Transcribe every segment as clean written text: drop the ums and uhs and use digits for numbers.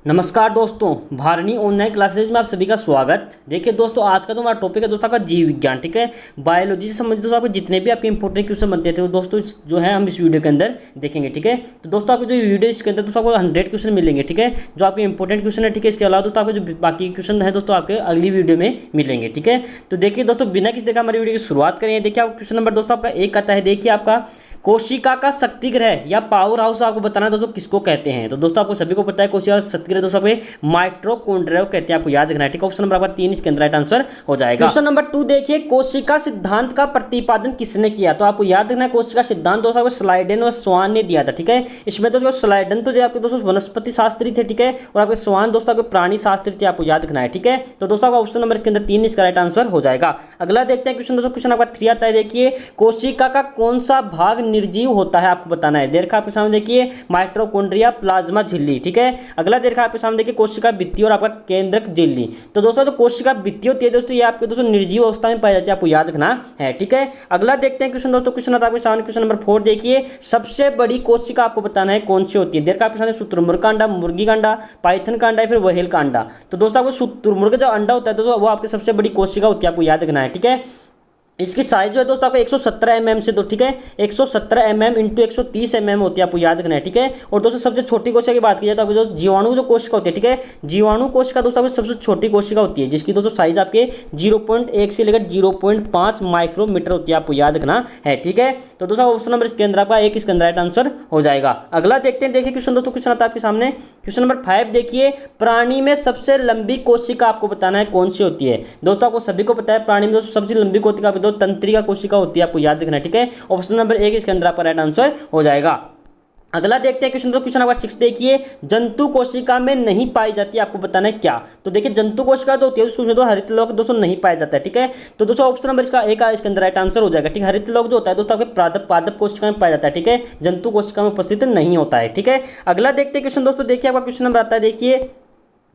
नमस्कार दोस्तों, Bharni online classes में आप सभी का स्वागत। देखिए दोस्तों, आज का तो हमारा टॉपिक है दोस्तों आपका जीव विज्ञान। ठीक है, बायोलॉजी से संबंधित दोस्तों आपके जितने भी आपके इंपॉर्टेंट क्वेश्चन बनते थे वो दोस्तों जो है हम इस वीडियो के अंदर देखेंगे। ठीक है, तो दोस्तों आपको जो वीडियो इसके अंदर दोस्तों आपको 100 क्वेश्चन मिलेंगे। ठीक है, जो आपके इंपॉर्टेंट क्वेश्चन है। ठीक है, इसके अलावा दोस्तों आपके जो बाकी क्वेश्चन है दोस्तों आपके अगली वीडियो में मिलेंगे। ठीक है, तो देखिए दोस्तों, बिना किसी देखा हमारी वीडियो की शुरुआत करें। देखिए आप क्वेश्चन नंबर दोस्तों आपका 1 आता है। देखिए आपका कोशिका का शक्ति ग्रह या पावर हाउस आपको बताना है दोस्तों किसको कहते हैं। तो दोस्तों आपको सभी को पता है कोशिका का शक्ति ग्रह दोस्तों आपको माइटोकॉन्ड्रिया कहते हैं, आपको याद रखना है। ठीक है, ऑप्शन नंबर आपका 3 इसके अंदर राइट आंसर हो जाएगा। क्वेश्चन नंबर 2 देखिए, कोशिका सिद्धांत का प्रतिपादन किसने किया। तो आपको याद रखना है कोशिका सिद्धांत दोस्तों आपको स्लाइडेन और स्वान ने दिया था। ठीक है, इसमें दोस्तों स्लाइडेन तो जो आपके दोस्तों वनस्पति शास्त्री थे। ठीक है, और आपके स्वान दोस्तों आपके प्राणी शास्त्री थे, आपको याद रखना है। ठीक है, तो दोस्तों आपका ऑप्शन नंबर इसके अंदर 3 इसका राइट आंसर हो जाएगा। अगला देखते हैं क्वेश्चन दोस्तों, क्वेश्चन आपका 3 आता है। देखिए कोशिका का कौन सा भाग निर्जीव होता है आपको बताना है। देखा आपके सामने देखिए माइटोकॉन्ड्रिया, प्लाज्मा झिल्ली। ठीक है, अगला देखा आपके सामने देखिए कोशिका भित्ति और आपका केंद्रक झिल्ली। तो दोस्तों जो कोशिका भित्ति होती है दोस्तों ये आपके दोस्तों निर्जीव अवस्था में पाई जाती है, आपको याद रखना है। ठीक है, अगला देखते हैं क्वेश्चन दोस्तों, क्वेश्चन आता है आपके सामने क्वेश्चन नंबर 4 देखिए, सबसे बड़ी कोशिका आपको बताना है कौन सी होती है। देखा आपके सामने शुतुरमुर्ग का अंडा, मुर्गी का अंडा, पाइथन का अंडा, फिर व्हेल का अंडा। तो दोस्तों आपको शुतुरमुर्ग जो अंडा होता है दोस्तों वो आपकी सबसे बड़ी कोशिका होती है, आपको याद रखना है। ठीक है, इसकी साइज जो है दोस्तों आपको 117 mm से, तो ठीक है 117 mm इंटू 130 mm होती है, आपको याद रखना है। ठीक है, और दोस्तों सबसे छोटी कोशिका की बात की जाए तो आपको जो जीवाणु जो कोशिका होती है। ठीक है, जीवाणु कोशिका दोस्तों आपकी सबसे छोटी कोशिका होती है, जिसकी दोस्तों साइज आपके 0.1 से लेकर 0.5 माइक्रोमीटर होती है, आपको याद रखना है। ठीक है, तो दोस्तों ऑप्शन नंबर इसके अंदर आपका 1 इसके अंदर राइट आंसर हो जाएगा। अगला देखते हैं, देखिए क्वेश्चन दोस्तों, क्वेश्चन आता है आपके सामने क्वेश्चन नंबर 5 देखिए, प्राणी में सबसे लंबी कोशिका आपको बताना है कौन सी होती है। दोस्तों आपको सभी को पता है प्राणी में दोस्तों सबसे लंबी कोशिका तंत्रिका कोशिका होती है, आपको याद रखना है। ठीक है, ऑप्शन नंबर 1 इसके अंदर आपका राइट आंसर हो जाएगा। अगला देखते हैं क्वेश्चन, तो क्वेश्चन नंबर 6 देखिए, जंतु कोशिका में नहीं पाई जाती, आपको बताना है क्या। तो देखिए जंतु कोशिका तो होती है उसमें तो हरित लौह दोस्तों नहीं पाया जाता है। ठीक है, तो दोस्तों ऑप्शन नंबर इसका 1 इसके अंदर राइट आंसर हो जाएगा। ठीक है, हरित लौह जो होता है दोस्तों आपके पादप कोशिका में पाया जाता है। ठीक है, जंतु कोशिका में उपस्थित नहीं होता है। ठीक है, अगला देखते हैं क्वेश्चन दोस्तों, देखिए आपका क्वेश्चन नंबर आता है। देखिए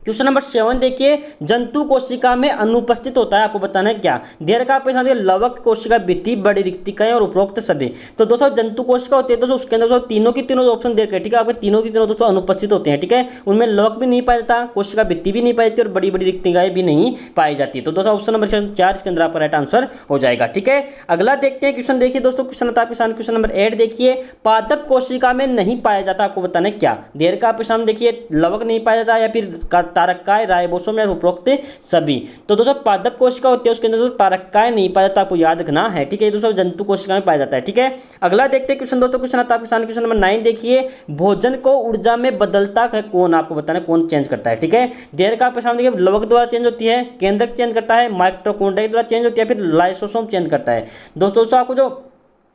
क्वेश्चन नंबर 7 देखिए, जंतु कोशिका में अनुपस्थित होता है, आपको बताना है क्या। देर का आपके लवक कोशिका, भित्ति, बड़ी रिक्तिकाएं और उपरोक्त सभी। तो दोस्तों जंतु कोशिका होती है दोस्तों उसके अंदर दोस्तों तीनों की तीनों ऑप्शन देकर, ठीक है, आपके तीनों की तीनों दोस्तों अनुपस्थित होते हैं। ठीक है, उनमें लवक भी नहीं पाया जाता, कोशिका भित्ति भी नहीं पाई जाती और बड़ी बड़ी रिक्तिकाएं भी नहीं पाई जाती। तो दोस्तों ऑप्शन नंबर 4 इसके अंदर आपका राइट आंसर हो जाएगा। ठीक है, अगला देखते हैं क्वेश्चन, देखिए दोस्तों क्वेश्चन आता है आपके सामने क्वेश्चन नंबर 8 देखिए, पादप कोशिका में नहीं पाया जाता, आपको बताना है क्या। देर का आपके सामने देखिए लवक नहीं पाया जाता या फिर तारकाय, राइबोसोम या उपरोक्त सभी। तो दोस्तों पादप कोशिका होती है उसके अंदर दोस्तों तारकाय नहीं पाया जाता, आपको याद रखना है। ठीक है, दोस्तों जंतु कोशिका में पाया जाता है। ठीक है, अगला देखते हैं क्वेश्चन दोस्तों, क्वेश्चन आता है आपके सामने क्वेश्चन नंबर 9 देखिए, भोजन को ऊर्जा में बदलता है कौन, आपको बताना है कौन चेंज करता है। ठीक है, देर का आपके सामने देखिए लवक द्वारा चेंज होती है, केंद्रक चेंज करता है, माइटोकॉन्ड्रिया द्वारा चेंज होती है, फिर लाइसोसोम चेंज करता है। दोस्तों आपको जो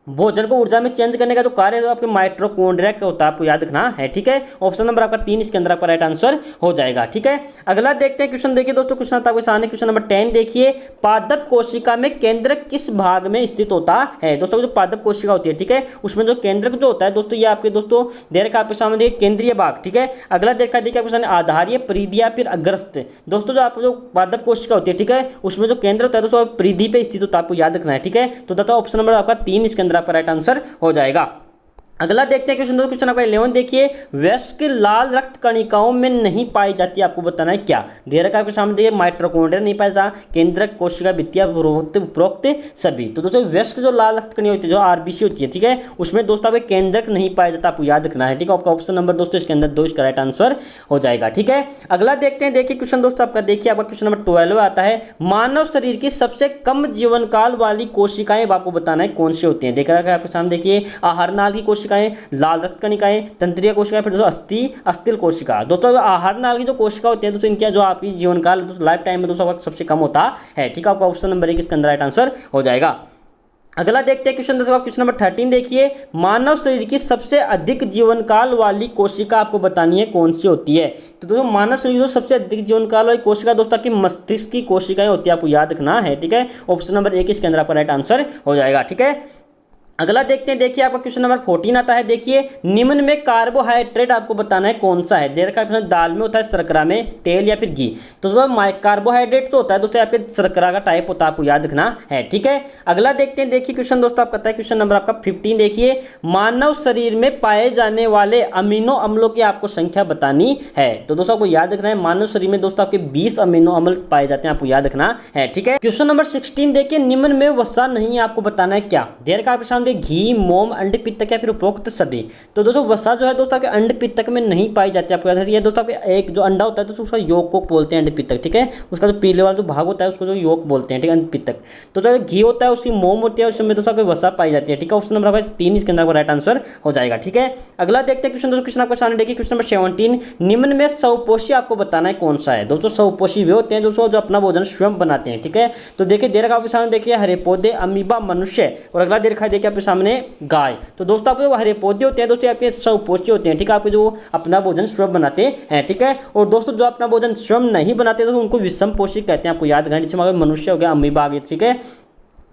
भोजन को ऊर्जा में चेंज करने का जो कार्य है तो आपके माइटोकॉन्ड्रिया का होता है, आपको याद रखना है। ठीक है, ऑप्शन नंबर आपका 3 इसके अंदर आपका राइट आंसर हो जाएगा। ठीक है, अगला देखते हैं क्वेश्चन, देखिए दोस्तों क्वेश्चन आता है आपके सामने क्वेश्चन नंबर 10 देखिए, पादप कोशिका में केंद्रक किस भाग में स्थित होता है। दोस्तों जो पादप कोशिका होती है, ठीक है, उसमें जो केंद्रक जो होता है दोस्तों ये आपके दोस्तों देर का आपके सामने देखिए केंद्रीय भाग। ठीक है, अगला देखा देखिए आपके सामने आधारीय, परिधीय, फिर अग्रस्त। दोस्तों जो आपको जो पादप कोशिका होती है, ठीक है, उसमें जो केंद्र होता है दोस्तों परिधि पे स्थित होता है, आपको याद रखना है। ठीक है, तो दोस्तों ऑप्शन नंबर आपका 3 इसके अंदर आपका राइट आंसर हो जाएगा। अगला देखते हैं क्वेश्चन आपका 11 देखिए, वयस्क लाल रक्त कणिकाओं में नहीं पाई जाती, आपको बताना है क्या। दे रखा आपके सामने देखिए माइटोकॉन्ड्रिया नहीं पाया जाता, केंद्रक कोशिका, भित्ति, उपरोक्त सभी। तो दोस्तों वयस्क जो लाल रक्त कणिका होती है जो आरबीसी होती है, ठीक है, उसमें दोस्तों आपके केंद्रक नहीं पाया जाता, आपको याद रखना है। ठीक है, आपका ऑप्शन नंबर दोस्तों इसके अंदर 2 इसका राइट आंसर हो जाएगा। ठीक है, अगला देखते हैं, देखिए क्वेश्चन दोस्तों आपका देखिए आपका क्वेश्चन नंबर 12 आता है, मानव शरीर की सबसे कम जीवन काल वाली कोशिकाएं आपको बताना है कौन सी होती है। देख रखा है आपके सामने देखिए आहार नाल की कोशिकाएं, लाल कणिकाएं, तंत्रिय कोशिकाएं, फिर दोस्तों अस्थिल कोशिका। दोस्तों आहार नाल की जो कोशिका होती है दोस्तों इनका जो आपकी जीवन काल लाइफ टाइम में दोस्तों सबसे कम होता है। ठीक है, आपका ऑप्शन नंबर 1 इसके अंदर राइट आंसर हो जाएगा। अगला देखते हैं क्वेश्चन दोस्तों, क्वेश्चन नंबर 13 देखिए, मानव शरीर की सबसे अधिक जीवन काल वाली कोशिका आपको बतानी है कौन सी होती है। तो दोस्तों मानव शरीर की सबसे अधिक जीवन काल वाली कोशिका दोस्तों की मस्तिष्क की कोशिकाएं होती है, आपको याद रखना है। ठीक है, ऑप्शन नंबर 1 इसके अंदर आपका राइट आंसर हो जाएगा। ठीक है, अगला देखते हैं, देखिए आपका क्वेश्चन नंबर 14 आता है। देखिए निम्न में कार्बोहाइड्रेट आपको बताना है कौन सा है। देर का ऑप्शन दाल में होता है, शर्करा में, तेल या फिर घी। तो जो कार्बोहाइड्रेट जो होता है दोस्तों आपके शर्करा का टाइप होता है, आपको याद रखना है, ठीक है। अगला देखते हैं, देखिए क्वेश्चन दोस्तों आपका है क्वेश्चन नंबर आपका 15। देखिए मानव शरीर में पाए जाने वाले अमीनो अम्लों की आपको संख्या बतानी है। तो दोस्तों आपको याद रखना है मानव शरीर में दोस्तों आपके 20 अमीनो अम्ल पाए जाते हैं, आपको याद रखना है, ठीक है। क्वेश्चन नंबर 16 देखिए निम्न में वसा नहीं आपको बताना है क्या। देर का ऑप्शन घी, मोम, अंड पित्तक या फिर उपरोक्त सभी। तो दोस्तों वसा जो है दोस्तों आपके अंड पित्तक में नहीं पाई जाती है, आपको याद रखिए दोस्तों आपके एक जो अंडा होता है तो उसका योग को बोलते हैं अंड पित्तक, ठीक है। उसका जो पीले वाला जो भाग होता है उसको जो योग बोलते हैं, ठीक है, अंड पित्तक। तो जो घी होता है उसकी मोम होती है, उसमें दोस्तों आपकी वसा पाई जाती है, ठीक है। ऑप्शन नंबर आपका 3 इसके अंदर राइट आंसर हो जाएगा, ठीक है। अगला देखते हैं क्वेश्चन दोस्तों, क्वेश्चन आपका सामने देखिए क्वेश्चन नंबर 17। निम्न में स्वपोषी आपको बताना है कौन सा है। दोस्तों स्वपोषी वे होते हैं दोस्तों जो अपना भोजन स्वयं बनाते हैं, ठीक है। तो देखिए देर का आपके सामने देखिए हरे पौधे, अमीबा, मनुष्य, और अगला देर देखिए आपके सामने गाय। तो दोस्तों आपके जो हरे पौधे होते हैं दोस्तों आपके स्वपोषी होते हैं, ठीक है, आपके जो अपना भोजन स्वयं बनाते हैं, ठीक है। और दोस्तों जो अपना भोजन स्वयं नहीं बनाते तो उनको विषम पोषी कहते हैं, आपको याद रखना। जिसमें मनुष्य हो गया, अमीबा आ गया, ठीक है।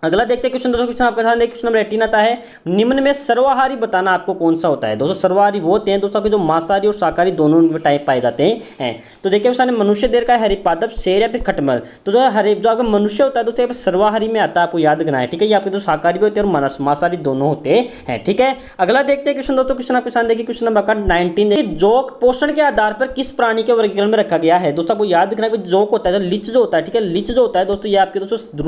अगला देखते हैं क्वेश्चन दोस्तों, क्वेश्चन आपके सामने क्वेश्चन नंबर 18 आता है। निम्न में सर्वाहारी बताना आपको कौन सा होता है। दोस्तों सर्वाहारी वो होते हैं दोस्तों के जो मांसाहारी और शाकाहारी दोनों में टाइप पाए जाते हैं। तो देखिए सामने मनुष्य देर का है, हरिपादप, शेर या फिर खटमल। तो जो हरे जो आपका मनुष्य होता है दोस्तों सर्वाहारी में आता है, आपको याद रखना है, ठीक है। ये आपके जो शाकाहारी भी होते हैं और मांसाहारी दोनों होते हैं, ठीक है। अगला देखते हैं क्वेश्चन दोस्तों, क्वेश्चन आपके सामने देखिए क्वेश्चन नंबर 19। जोक पोषण के आधार पर किस प्राणी के वर्गीकरण में रखा गया है। दोस्तों आपको याद रखना है जोक होता है, लिच जो होता है, ठीक है, लिच जो होता है दोस्तों ये आपके दोस्तों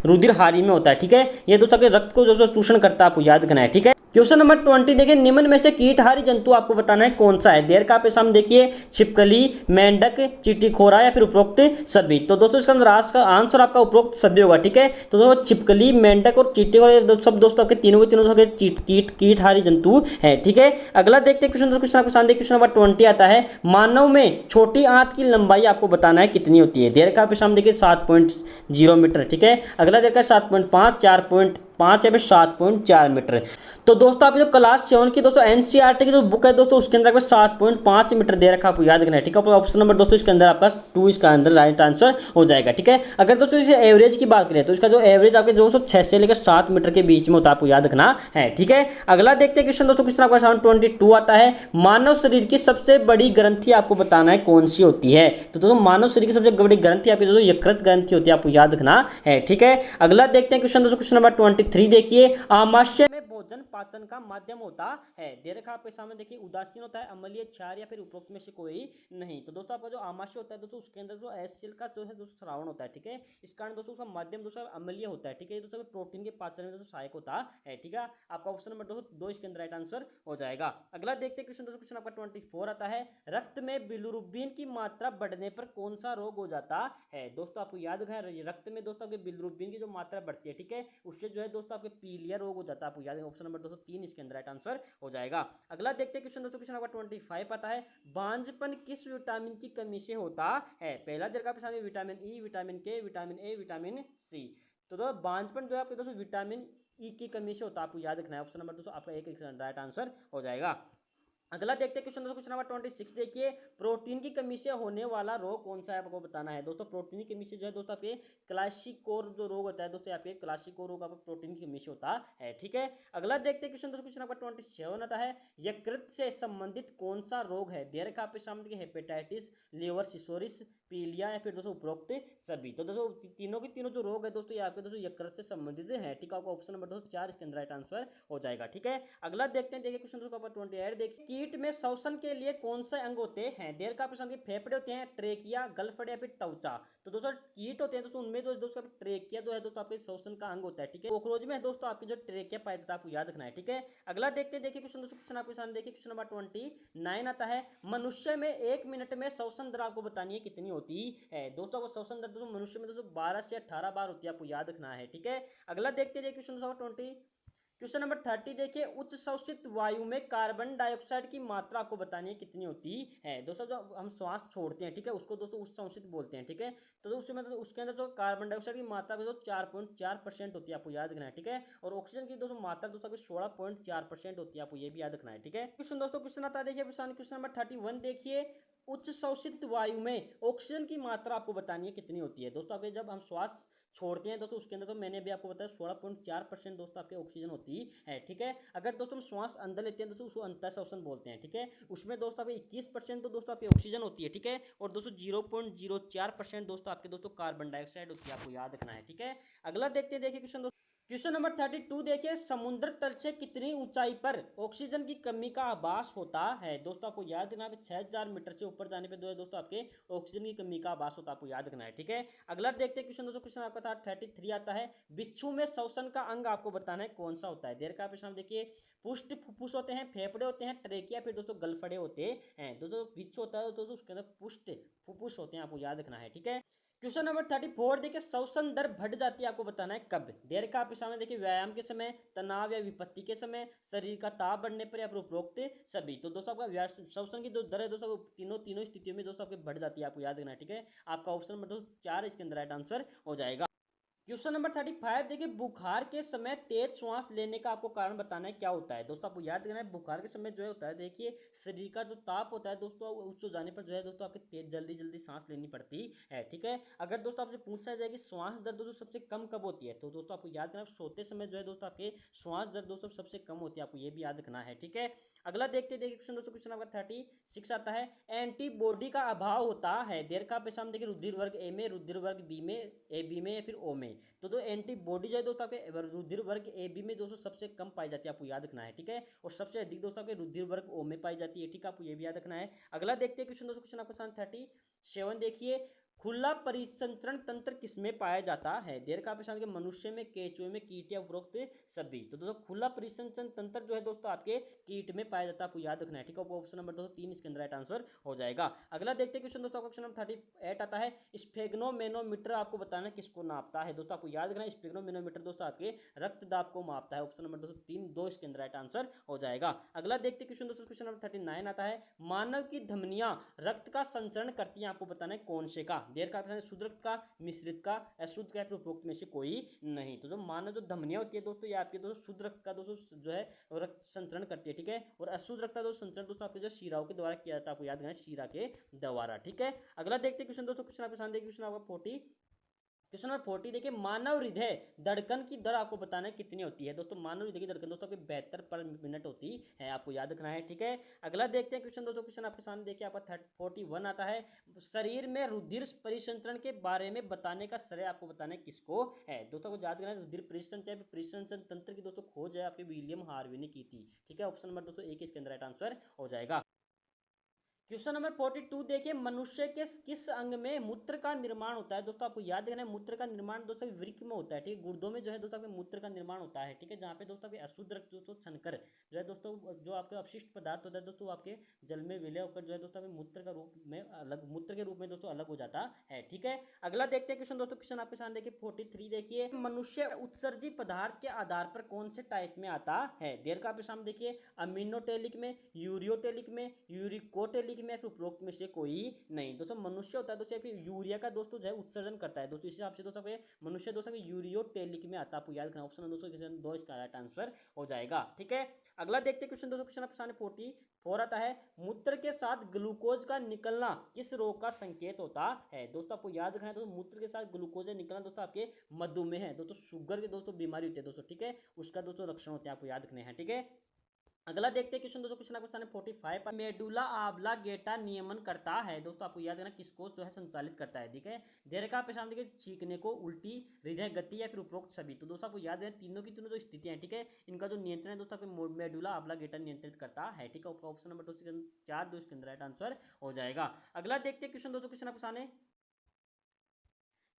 रुधिरहारी में होता है, ठीक है। ये दोस्तों के रक्त को जो शोषण करता है, आपको याद रखना है, ठीक है। क्वेश्चन नंबर 20 देखिए निम्न में से कीटहारी जंतु आपको बताना है कौन सा है। देर का पे सामने देखिए छिपकली, मेंढक, चींटीखोरा या फिर उपरोक्त सभी। तो दोस्तों इसका आंसर आपका उपरोक्त सभी होगा, ठीक है। तो दोस्तों छिपकली, मेंढक और चींटीखोरा सब दोस्तों आपके तीनों के तीनों कीटहारी जंतु है, ठीक है। अगला देखते हैं क्वेश्चन आपके सामने क्वेश्चन नंबर 20 आता है। मानव में छोटी आंत की लंबाई आपको बताना है कितनी होती है। देर का पे सामने देखिए 7.0 मीटर, ठीक है। अगला देर का 7.5, 4.5 या फिर 7.4 मीटर। तो दोस्तों आप जो क्लास 7 की दोस्तों एनसीईआरटी की जो बुक है दोस्तों उसके अंदर आपका 7.5 मीटर दे रखा, आपको याद रखना है, ठीक है। ऑप्शन नंबर दोस्तों इसके अंदर आपका 2 इसका अंदर राइट आंसर हो जाएगा, ठीक है। अगर दोस्तों इसे एवरेज की बात करें तो इसका जो एवरेज आपके दोस्तों 6 से लेकर 7 मीटर के बीच में होता है, आपको याद रखना है, ठीक है। अगला देखते हैं क्वेश्चन दोस्तों, क्वेश्चन आपका 22 आता है। मानव शरीर की सबसे बड़ी ग्रंथि आपको बताना है कौन सी होती है। तो दोस्तों मानव शरीर की सबसे बड़ी ग्रंथि आपकी दोस्तों यकृत ग्रंथि होती है, आपको याद रखना है, ठीक है। अगला देखते हैं क्वेश्चन दोस्तों, क्वेश्चन नंबर 23 देखिए आमाशय में भोजन पाचन का माध्यम होता है। दे रखा आपके सामने देखिए उदासीन होता है, अम्लीय, क्षार या फिर उपरोक्त में से कोई नहीं। तो दोस्तों आपका जो आमाशय होता है दोस्तों उसके अंदर जो एसिड का जो है दोस्तों श्रावण होता है, ठीक है। इस कारण दोस्तों उसका माध्यम दोस्तों अम्लीय होता है, ठीक है। दोस्तों प्रोटीन के पाचन में दोस्तों सहायक होता है, ठीक है। आपका ऑप्शन नंबर दोस्तों 2 इसके अंदर राइट आंसर हो जाएगा। अगला देखते हैं क्वेश्चन दोस्तों, क्वेश्चन आपका 24 आता है। रक्त में बिलिरुबिन की मात्रा बढ़ने पर कौन सा रोग हो जाता है। दोस्तों आपको याद रखना है रक्त में दोस्तों आपके बिलिरुबिन की जो मात्रा बढ़ती है, ठीक है, उससे जो है दोस्तों आपके पीलिया रोग हो जाता है, आपको याद है। ऑप्शन नंबर दोस्तों 3 इसके अंदर राइट आंसर हो जाएगा। अगला देखते हैं क्वेश्चन दोस्तों, क्वेश्चन नंबर 25 आता है। बांझपन किस विटामिन की कमी से होता है। पहला दर का प्रश्न विटामिन ई, विटामिन के, विटामिन ए, विटामिन सी। तो दोस्तों बांझपन जो है आपके दोस्तों विटामिन ई की कमी से होता है, आपको याद रखना है। ऑप्शन नंबर दोस्तों आपका एक राइट आंसर हो जाएगा। अगला देखते हैं क्वेश्चन दोस्तों, क्वेश्चन नंबर 26 देखिए प्रोटीन की कमी से होने वाला रोग कौन सा है आपको बताना है। दोस्तों प्रोटीन की कमी से जो है दोस्तों आपके क्लासिकोर जो रोग होता है दोस्तों यहाँ पे क्लासिकोर रोग आपको प्रोटीन की कमी से होता है, ठीक है। अगला देखते हैं क्वेश्चन दोस्तों, क्वेश्चन नंबर 27 आता है। यकृत से संबंधित कौन सा रोग है। दे रखा आपके सामने हेपेटाइटिस, लीवर सिरोसिस, पीलिया या फिर दोस्तों उपरोक्त सभी। तो दोस्तों तीनों के तीनों जो रोग है दोस्तों यहाँ पे दोस्तों यकृत से संबंधित है, ठीक है। आपको ऑप्शन नंबर दोस्तों 4 इसके अंदर राइट आंसर हो जाएगा, ठीक है। अगला देखते हैं, देखिए क्वेश्चन दोस्तों 28 देखिए कीट में श्वसन के लिए कौन से अंग होते हैं। देर का प्रश्न फेफड़े होते हैं, ट्रेकिया, गलफड़ या फिर त्वचा। तो दोस्तों कीट होते हैं दोस्तों उनमें दोस्तों ट्रेकिया जो है दोस्तों आपके श्वसन का अंग होता है, ठीक है। कॉकरोच में दोस्तों आपकी जो ट्रेकिया पाया जाता है, आपको याद रखना है, ठीक है। अगला देखते हैं, देखिए क्वेश्चन दोस्तों, क्वेश्चन आपके सामने देखिए क्वेश्चन नंबर 29 आता है। मनुष्य में 1 मिनट में श्वसन दर आपको बतानी है कितनी होती है। दोस्तों आपको श्वसन दर दोस्तों मनुष्य में दोस्तों 12 से 18 बार होती है, आपको याद रखना है, ठीक है। अगला देखते हैं क्वेश्चन नंबर 30 देखिए उच्च शोषित वायु में कार्बन डाइऑक्साइड की मात्रा आपको बतानी है कितनी होती है। दोस्तों जो हम श्वास छोड़ते हैं, ठीक है, उसको दोस्तों उच्च शोषित बोलते हैं, ठीक है। तो उसमें मतलब उसके अंदर जो कार्बन डाइऑक्साइड की मात्रा दोस्तों 4.4% होती है, आपको याद रखना है, ठीक है। और ऑक्सीजन की दोस्तों मात्रा दोस्तों 16.4% होती है, आपको ये भी याद रखना है, ठीक है। क्वेश्चन दोस्तों क्वेश्चन आता है, देखिए क्वेश्चन नंबर 31 देखिए उच्च शोषित वायु में ऑक्सीजन की मात्रा आपको बतानी है कितनी होती है। दोस्तों आपके जब हम श्वास छोड़ते हैं दोस्तों उसके अंदर तो मैंने भी आपको बताया 16.4% दोस्तों आपके ऑक्सीजन होती है। ठीक है, अगर दोस्तों हम श्वास अंदर लेते हैं दोस्तों उसको अंतःश्वसन बोलते हैं। ठीक है, उसमें दोस्तों आपके 21% तो दोस्तों आपकी ऑक्सीजन होती है। ठीक है, और दोस्तों 0.04% दोस्तों आपके दोस्तों कार्बन डाइऑक्साइड होती है, आपको याद रखना है। ठीक है, अगला देखते हैं, देखिए क्वेश्चन, क्वेश्चन नंबर 32 देखिए, समुद्र तल से कितनी ऊंचाई पर ऑक्सीजन की कमी का आभास होता है। दोस्तों आपको याद रखना है 6000 मीटर से ऊपर जाने पे दोस्तों आपके ऑक्सीजन की कमी का आभास होता है, आपको याद रखना है। ठीक है, अगला देखते हैं क्वेश्चन, दोस्तों क्वेश्चन आपका था 33 आता है, बिच्छू में श्वसन का अंग आपको बताना है कौन सा होता है। देर का प्रश्न देखिए, पुष्ट फुफ्फुस होते हैं, फेफड़े होते हैं, ट्रेकिया, फिर दोस्तों गलफड़े होते हैं। दोस्तों बिच्छू होता है दोस्तों उसके अंदर पुष्ट फुफ्फुस होते हैं, आपको याद रखना है। ठीक है, क्वेश्चन नंबर 34 देखिए, श्वसन दर बढ़ जाती है, आपको बताना है कब। देर का आपके सामने देखिए, व्यायाम के समय, तनाव या विपत्ति के समय, शरीर का ताप बढ़ने पर या फिर उपरोक्त सभी। तो दोस्तों आपका श्वसन की जो दर है दोस्तों तीनों स्थितियों में दोस्तों आपकी बढ़ जाती है, आपको याद रखना है। ठीक है, आपका ऑप्शन नंबर दोस्तों 4 इसके अंदर राइट आंसर हो जाएगा। क्वेश्चन नंबर 35 देखिए, बुखार के समय तेज श्वास लेने का आपको कारण बताना है क्या होता है। दोस्तों आपको याद रखना है, बुखार के समय जो है होता है, देखिए शरीर का जो ताप होता है दोस्तों उच्च हो जाने पर जो है दोस्तों आपके तेज जल्दी जल्दी सांस लेनी पड़ती है। ठीक है, अगर दोस्तों आपसे पूछा जाए कि श्वास दर दोस्तों सबसे कम कब होती है, तो दोस्तों आपको याद रखना, सोते समय जो है दोस्तों आपके श्वास दर दोस्तों सबसे कम होती है, आपको ये भी याद रखना है। ठीक है, अगला देखते देखिए क्वेश्चन, दोस्तों क्वेश्चन आपका 36 आता है, एंटीबॉडी का अभाव होता है। देर का पेशाब देखिए, रुधिर वर्ग ए में, रुधिर वर्ग बी में, ए बी में या फिर ओ में। तो एंटीबॉडी जो है दोस्तों आपके रुधिर वर्ग ए बी में दोस्तों सबसे कम पाई जाती है, आपको याद रखना है। ठीक है, और सबसे अधिक दोस्तों आपके रुधिर वर्ग ओ में पाई जाती है। ठीक है, आपको ये भी याद रखना है। अगला देखते हैं क्वेश्चन, दोस्तों क्वेश्चन आपका 37 देखिए, खुला परिसंचरण तंत्र किसमें पाया जाता है। देर का प्रश्न के मनुष्य में, केंचुए में, कीट या उपरोक्त सभी। तो दोस्तों खुला परिसंचरण तंत्र जो है दोस्तों आपके कीट में पाया जाता है, आपको याद रखना है। ठीक है, ऑप्शन नंबर दोस्तों 3 इसके अंदर राइट आंसर हो जाएगा। अगला देखते हैं क्वेश्चन, दोस्तों क्वेश्चन नंबर 38 आता है, स्फेग्नोमेनोमीटर आपको बताना किसको नापता है। दोस्तों आपको याद रखना है, स्फेग्नोमेनोमीटर दोस्तों आपके रक्तदाब को मापता है। ऑप्शन नंबर दोस्तों 3 2 इसके अंदर राइट आंसर हो जाएगा। अगला देखते हैं क्वेश्चन, दोस्तों क्वेश्चन नंबर 39 आता है, मानव की धमनियां रक्त का संचरण करती हैं, आपको बताना है कौन से का। देर का शुद्ध रक्त का, मिश्रित का, अशुद्ध का, फिर उपरोक्त में से कोई नहीं। तो जो मानव जो धमनियां होती है दोस्तों ये आपके दोस्तों शुद्ध रक्त का दोस्तों जो है रक्त संचरण करती है। ठीक है, और अशुद्ध रक्त का दोस्तों संचरण दोस्तों आपके जो शिराओं के द्वारा किया जाता है, आपको याद रखना है, शिरा के द्वारा। ठीक है, अगला देखते हैं क्वेश्चन, दोस्तों क्वेश्चन आपके सामने देखिए, क्वेश्चन आपका 40, क्वेश्चन नंबर 40 देखिए, मानव हृदय धड़कन की दर आपको बताना है कितनी होती है। दोस्तों मानव हृदय की धड़कन दोस्तों आपकी 72 पर मिनट होती है, आपको याद रखना है। ठीक है, अगला देखते हैं क्वेश्चन, दोस्तों क्वेश्चन आपके सामने देखिए आपका 41 आता है, शरीर में रुधिर परिसंचरण के बारे में बताने का श्रेय आपको बताना है किसको है। दोस्तों को याद रखना है, रुधिर परिसंचरण परिसंचरण तंत्र की दोस्तों खोज है आपके विलियम हार्वी ने की थी। ठीक है, ऑप्शन नंबर दोस्तों 1 इसके अंदर राइट आंसर हो जाएगा। क्वेश्चन नंबर 42 देखिए, मनुष्य के किस अंग में मूत्र का निर्माण होता है। दोस्तों आपको याद रखना है, मूत्र का निर्माण दोस्तों वृक्क में होता है। ठीक है, गुर्दों में जो है दोस्तों आपके मूत्र का निर्माण होता है। ठीक है, जहाँ पे दोस्तों आपके अशुद्ध रक्त दोस्तों छनकर जो है दोस्तों जो आपके अपशिष्ट पदार्थ होता है दोस्तों आपके जल में विलय होकर जो है दोस्तों आपके मूत्र का रूप में अलग, मूत्र के रूप में दोस्तों अलग हो जाता है। ठीक है, अगला देखते हैं क्वेश्चन, दोस्तों क्वेश्चन आपके सामने देखिए 43 देखिए, मनुष्य उत्सर्जी पदार्थ के आधार पर कौन से टाइप में आता है। देर का आपके सामने देखिए, अमीनोटेलिक में, यूरियोटेलिक में, यूरिकोटेलिक में, फिर उपरोक्त में से कोई नहीं। दोस्तों मनुष्य होता है दोस्तों फिर यूरिया का दोस्तों जो है उत्सर्जन करता है दोस्तों, इस हिसाब से दोस्तों मनुष्य दोस्तों यूरियोटेलिक में आता है, आपको याद रखना। ऑप्शन दोस्तों क्वेश्चन 2 इसका राइट आंसर हो जाएगा। ठीक है, अगला देखते हैं क्वेश्चन, दोस्तों क्वेश्चन आपके सामने 44 आता है, मूत्र के साथ ग्लूकोज का निकलना किस रोग का संकेत होता है। दोस्तों आपको याद रखना है, दोस्तों मूत्र के साथ ग्लूकोज निकलना दोस्तों आपके मधुमेह है दोस्तों, शुगर की दोस्तों बीमारी होती है दोस्तों। ठीक है, उसका दोस्तों लक्षण होते हैं, आपको याद रखने हैं। ठीक है, अगला देखते हैं क्वेश्चन, दोस्तों क्वेश्चन आपके सामने 45 पर, मेडुला ऑब्लांगेटा नियमन करता है। दोस्तों आपको याद है ना, किसको जो है संचालित करता है। ठीक है, देर पे सामने देखिए, छींकने को, उल्टी, हृदय गति या फिर उपरोक्त सभी। तो दोस्तों आपको याद है तीनों की तीनों जो स्थितियां, ठीक है, इनका जो नियंत्रण है दोस्तों आपको मेडुला ऑब्लांगेटा नियंत्रित करता है। ठीक है, ऑप्शन नंबर दोस्तों 4 2 इसके अंदर राइट आंसर हो जाएगा। अगला देखते हैं क्वेश्चन, दोस्तों क्वेश्चन आपके सामने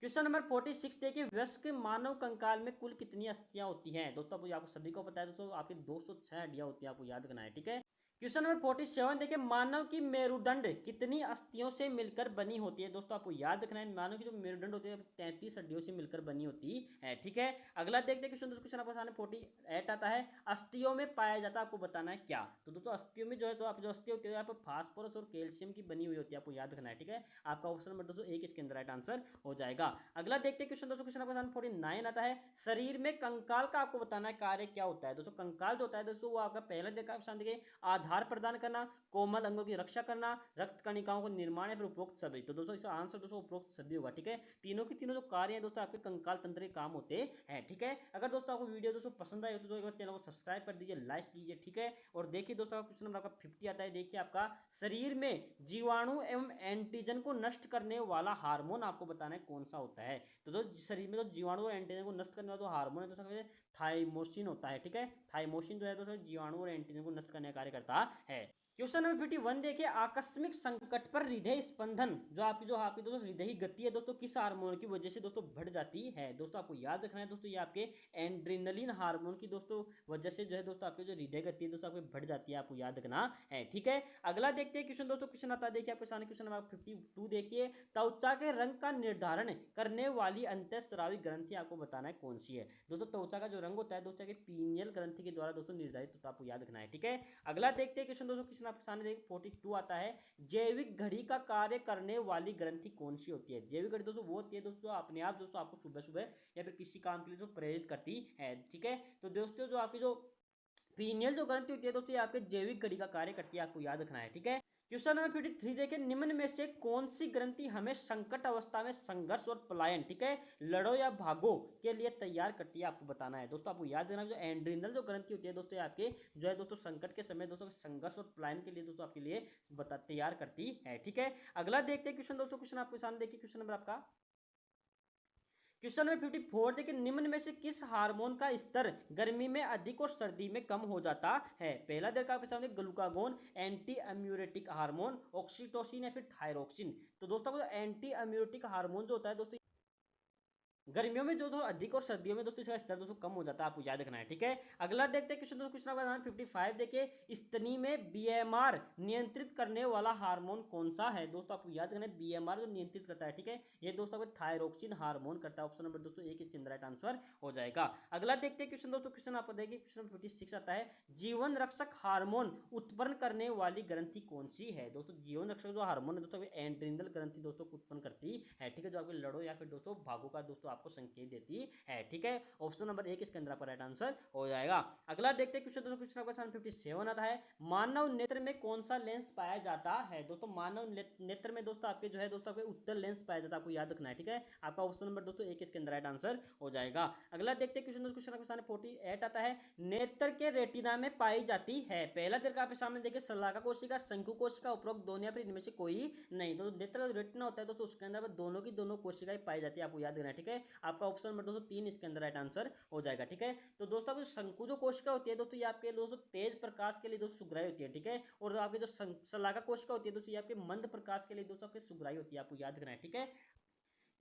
क्वेश्चन नंबर 46 देखिए, वयस्क मानव कंकाल में कुल कितनी अस्थियां होती हैं। दोस्तों आपको सभी को पता है दोस्तों, आपके 206 हड्डियां होती हैं, आपको याद रखना है। ठीक है, क्वेश्चन नंबर 47 देखिए, मानव की मेरुदंड कितनी अस्थियों से मिलकर बनी होती है। दोस्तों आपको याद रखना है, मानव की जो मेरुदंड होती है 33 हड्डियों से मिलकर बनी होती है। ठीक है, अगला देखते हैं क्वेश्चन आपके सामने 48 आता है, अस्थियों में पाया जाता है, आपको बताना है क्या। तो दोस्तों अस्थियों में जो है तो आप जो अस्थि होती है यहाँ पर फास्फोरस और कैल्शियम की बनी हुई होती है, आपको याद रखना है। ठीक है, आपका ऑप्शन नंबर दोस्तों 1 इसके अंदर राइट आंसर हो जाएगा। अगला देखते हैं क्वेश्चन, दोस्तों क्वेश्चन आपके सामने 49 आता है, शरीर में कंकाल का आपको बताना है कार्य क्या होता है। दोस्तों कंकाल जो होता है दोस्तों वो आपका पहले देखा देखिए आधार प्रदान करना, कोमल अंगों की रक्षा करना, रक्त कणिकाओं को निर्माण या फिर उपरोक्त सभी। तो दोस्तों इसका आंसर दोस्तों उपरोक्त सभी होगा। ठीक है, तीनों के तीनों जो कार्य हैं दोस्तों आपके कंकाल तंत्र के काम होते हैं। ठीक है, अगर दोस्तों आपको वीडियो दोस्तों पसंद आए तो एक बार चैनल को सब्सक्राइब कर दीजिए, लाइक कीजिए। ठीक है, और देखिए दोस्तों क्वेश्चन नंबर आपका 50 आता है। देखिए आपका शरीर में जीवाणु एवं एंटीजन को नष्ट करने वाला हार्मोन आपको बताना है कौन सा होता है। तो जो शरीर में तो जीवाणु और एंटीजन को नष्ट करने वाला जो हार्मोन है तो थाइमोसिन होता है। ठीक है, थाइमोसिन जो है तो जीवाणु और एंटीजन को नष्ट करने का कार्य करता है। क्वेश्चन नंबर 51 देखिए, आकस्मिक संकट पर हृदय स्पंदन जो आपकी दोस्तों हृदय गति है दोस्तों किस हार्मोन की वजह से दोस्तों बढ़ जाती है। दोस्तों आपको याद रखना है दोस्तों ये आपके एंड्रेनलिन हार्मोन की दोस्तों वजह से जो है दोस्तों आपकी जो हृदय गति है दोस्तों आपकी बढ़ जाती है, आपको याद रखना है। ठीक है, अगला देखते हैं क्वेश्चन दोस्तों। क्वेश्चन आता है देखिए आपके सामने, क्वेश्चन नंबर 52 देखिए, त्वचा के रंग का निर्धारण करने वाली अंतःस्रावी ग्रंथि आपको बताना है कौन सी है। दोस्तों त्वचा का जो रंग होता है दोस्तों पीनियल ग्रंथि के द्वारा दोस्तों निर्धारित होता है, आपको याद रखना है। ठीक है, अगला देखते हैं क्वेश्चन दोस्तों। क्वेश्चन आपके सामने देखिए 42 आता है, जैविक घड़ी का कार्य करने वाली ग्रंथि कौन सी होती है। जैविक घड़ी दोस्तों वो होती है दोस्तों अपने आप दोस्तों आपको सुबह सुबह या फिर किसी काम के लिए जो प्रेरित करती है। ठीक है, तो दोस्तों जो आपकी जो पीनियल जो ग्रंथि होती है दोस्तों ये आपके जैविक घड़ी का कार्य करती है, आपको याद रखना है। ठीक है, क्वेश्चन नंबर 53 देखिए, निम्न में से कौन सी ग्रंथि हमें संकट अवस्था में संघर्ष और पलायन, ठीक है, लड़ो या भागो के लिए तैयार करती है, आपको बताना है। दोस्तों आपको याद रखना जो एंड्रिनल जो ग्रंथि होती है दोस्तों आपके जो है दोस्तों संकट के समय दोस्तों संघर्ष और पलायन के लिए दोस्तों आपके लिए तैयार करती है। ठीक है, अगला देखते हैं क्वेश्चन दोस्तों। क्वेश्चन आपके सामने देखिए, क्वेश्चन नंबर आपका क्वेश्चन नंबर 54 देखिए, निम्न में से किस हार्मोन का स्तर गर्मी में अधिक और सर्दी में कम हो जाता है। पहला देखा आपके सामने ग्लूकागोन, एंटी अम्यूरेटिक हार्मोन, ऑक्सीटोसिन या फिर थायरोक्सिन। तो दोस्तों एंटी अम्यूरेटिक हार्मोन जो होता है दोस्तों गर्मियों में जो अधिक और सर्दियों में दोस्तों इसका स्तर दोस्तों कम हो जाता है, आपको याद रखना है। ठीक है, अगला देखते हैं क्वेश्चन दोस्तों। क्वेश्चन नंबर 55 देखिए, स्तनी में बीएमआर नियंत्रित करने वाला हार्मोन कौन सा है। दोस्तों आपको याद रखना है बीएमआर जो नियंत्रित करता है। ठीक है, ये दोस्तों आपको थायरोक्सिन हार्मोन करता है। ऑप्शन नंबर दोस्तों एक इसके अंदर राइट आंसर हो जाएगा। अगला देखते हैं क्वेश्चन दोस्तों। क्वेश्चन आपको देखिए, क्वेश्चन नंबर 56 आता है, जीवन रक्षक हार्मोन उत्पन्न करने वाली ग्रंथि कौन सी है। दोस्तों जीवन रक्षक जो हार्मोन है दोस्तों एंड्रिनल ग्रंथि दोस्तों उत्पन्न करती है। ठीक है, जो आपके लड़ो या फिर दोस्तों भागो का दोस्तों आपको संकेत देती है। ठीक है, ऑप्शन नंबर एक इसके अंदर आपका राइट आंसर हो जाएगा। अगला देखते हैं क्वेश्चन दोस्तों। क्वेश्चन नंबर 57 आता है, मानव नेत्र में कौन सा लेंस पाया जाता है। दोस्तों मानव नेत्र में दोस्तों आपके जो है दोस्तों आपके उत्तल लेंस पाया जाता है, आपको याद रखना है। ठीक है, आपका ऑप्शन नंबर दोस्तों एक इसके अंदर राइट आंसर हो जाएगा। अगला देखते हैं क्वेश्चन क्वेश्चन आपके सामने 48 आता है, नेत्र के रेटिना में पाई जाती है। पहला देखा आपके सामने देखिए, शलाका कोशिका, शंकु कोशिका, उपरोक्त दोनों या फिर इनमें से कोई नहीं। तो नेत्र का रेटिना होता है दोस्तों उसके अंदर दोनों की दोनों कोशिकाएं पाई जाती है, आपको याद रखना है। ठीक है, आपका ऑप्शन नंबर दोस्तों 3 इसके अंदर राइट आंसर हो जाएगा। ठीक है, तो दोस्तों आपकी शंकु जो कोशिका होती है दोस्तों ये आपके दोस्तों तेज प्रकाश के लिए दोस्तों सुग्राही होती है। ठीक है, और आपकी जो शलाका कोशिका होती है दोस्तों ये आपके मंद प्रकाश के लिए दोस्तों आपके सुग्राही होती है, आपको याद रखना है। ठीक है,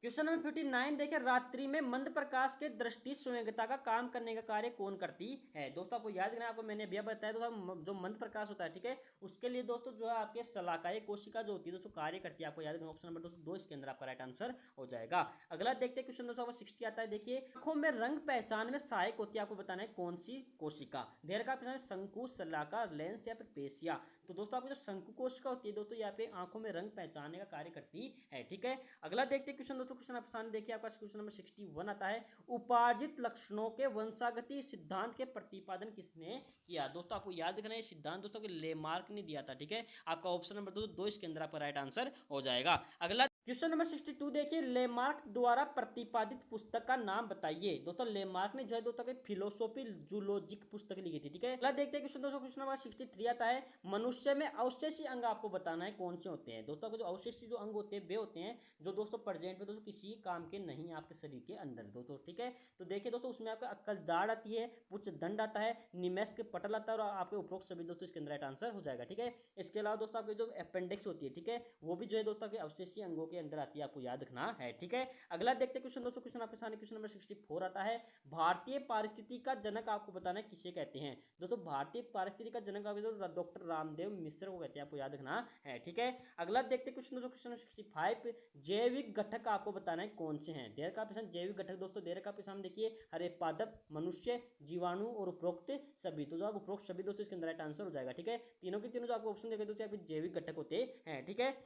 क्वेश्चन नंबर 59 देखिए, रात्रि में मंद प्रकाश के दृष्टि संवेदकता का काम करने का कार्य कौन करती है। दोस्तों आपको याद रखना है, आपको मैंने अभी बताया दोस्तों जो मंद प्रकाश होता है ठीक है उसके लिए दोस्तों जो है आपके शलाकाई कोशिका जो होती है दोस्तों कार्य करती है, आपको याद रखना। ऑप्शन नंबर दोस्तों 2 इसके अंदर आपका राइट आंसर हो जाएगा। अगला देखते हैं क्वेश्चन दोस्तों 60 आता है। देखिए, आंखों में रंग पहचान में सहायक होती है, आपको बताना है कौन सी कोशिका। देर का पहचान शंकु, शलाका, लेंस या फिर पेशिया। तो दोस्तों आपकी जो शंकु कोशिका होती है दोस्तों ये आपके आंखों में रंग पहचानने का कार्य करती है। ठीक है, अगला देखते हैं क्वेश्चन दोस्तों। क्वेश्चन आप सामने देखिए, आपका क्वेश्चन नंबर 61 आता है, उपार्जित लक्षणों के वंशागति सिद्धांत के प्रतिपादन किसने किया। दोस्तों आपको याद रखना है सिद्धांत दोस्तों के लेमार्क ने दिया था। ठीक है, आपका ऑप्शन नंबर दोस्तों 2 इसके अंदर आपका राइट आंसर हो जाएगा। अगला क्वेश्चन नंबर 62 देखिए, लेमार्क द्वारा प्रतिपादित पुस्तक का नाम बताइए। दोस्तों लेमार्क ने जो है दोस्तों फिलोसोफी जूलॉजिक पुस्तक लिखी थी। ठीक है, अगला देखते हैं क्वेश्चन दोस्तों। क्वेश्चन नंबर 63 आता है, मनुष्य में अवशेषी अंग आपको बताना है कौन से होते हैं। दोस्तों जो अवशेषी जो अंग होते हैं वे होते हैं जो दोस्तों प्रेजेंट में दोस्तों किसी काम के नहीं आपके शरीर के अंदर दोस्तों। ठीक है, तो देखिए दोस्तों उसमें आपका अक्कल दाढ़ आती है, पुच्छ दंड आता है, निमेश के पटल आता है और आपके उपरोक्त सभी दोस्तों इसके अंदर राइट आंसर हो जाएगा। ठीक है, इसके अलावा दोस्तों आपके जो अपेंडिक्स होती है ठीक है वो भी जो है दोस्तों के अवशेषी अंगों के अंदर आती है, आपको याद रखना है। ठीक है, अगला देखते हैं क्वेश्चन दोस्तों। क्वेश्चन आपके सामने क्वेश्चन नंबर 64 आता है, भारतीय पारिस्थितिकी का जनक आपको बताना है किसे कहते हैं। दोस्तों भारतीय पारिस्थितिकी का जनक आप डॉक्टर रामदेव मिश्र को कहते हैं, आपको याद रखना है। ठीक है, अगला देखते हैं क्वेश्चन दोस्तों। क्वेश्चन 65, जैविक घटक आपको बताना है कौन से हैं। देर का प्रश्न जैविक घटक दोस्तों देर का प्रश्न देखिए, हरे पादप, मनुष्य, जीवाणु और उपरोक्त सभी। तो जो आप उपरोक्त सभी दोस्तों इसके अंदर राइट आंसर हो जाएगा। ठीक है, तीनों के तीनों जो आपको ऑप्शन देखे दोस्तों जैविक घटक होते हैं। ठीक है,